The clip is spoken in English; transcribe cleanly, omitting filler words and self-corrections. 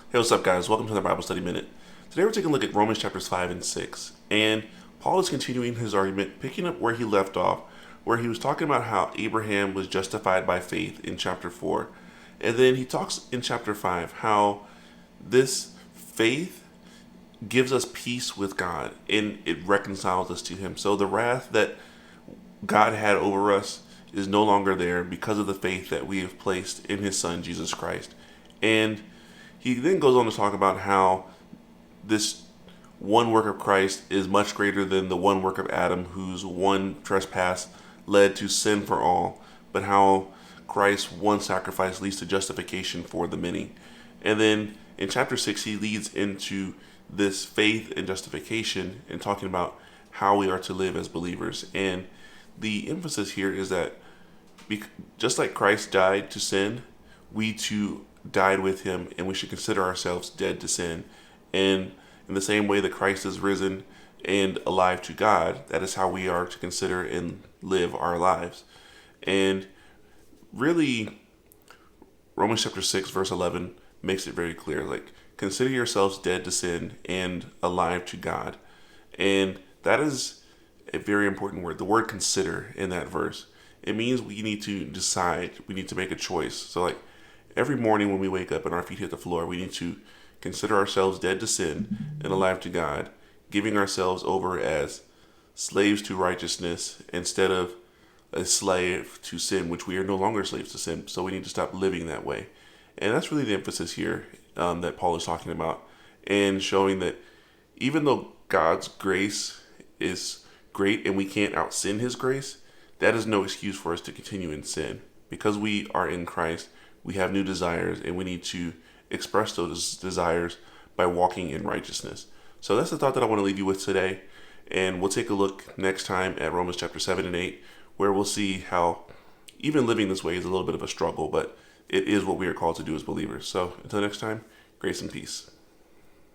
Hey, what's up, guys? Welcome to the Bible Study Minute. Today we're taking a look at Romans chapters 5 and 6. And Paul is continuing his argument, picking up where he left off, where he was talking about how Abraham was justified by faith in chapter 4. And then he talks in chapter 5 how this faith gives us peace with God and it reconciles us to Him. So the wrath that God had over us is no longer there because of the faith that we have placed in His Son, Jesus Christ. And he then goes on to talk about how this one work of Christ is much greater than the one work of Adam, whose one trespass led to sin for all, but how Christ's one sacrifice leads to justification for the many. And then in chapter 6, he leads into this faith and justification and talking about how we are to live as believers. And the emphasis here is that just like Christ died to sin, we too died with him, and we should consider ourselves dead to sin. And in the same way that Christ is risen and alive to God, that is how we are to consider and live our lives. And really, Romans chapter 6, verse 11 makes it very clear. Like, consider yourselves dead to sin and alive to God. And that is a very important word. The word consider in that verse. It means we need to decide. We need to make a choice. So like, every morning when we wake up and our feet hit the floor, we need to consider ourselves dead to sin and alive to God, giving ourselves over as slaves to righteousness instead of a slave to sin, which we are no longer slaves to sin. So we need to stop living that way. And that's really the emphasis here that Paul is talking about, and showing that even though God's grace is great and we can't out sin His grace, that is no excuse for us to continue in sin. Because we are in Christ, we have new desires, and we need to express those desires by walking in righteousness. So that's the thought that I want to leave you with today. And we'll take a look next time at Romans chapter 7 and 8, where we'll see how even living this way is a little bit of a struggle, but it is what we are called to do as believers. So until next time, grace and peace.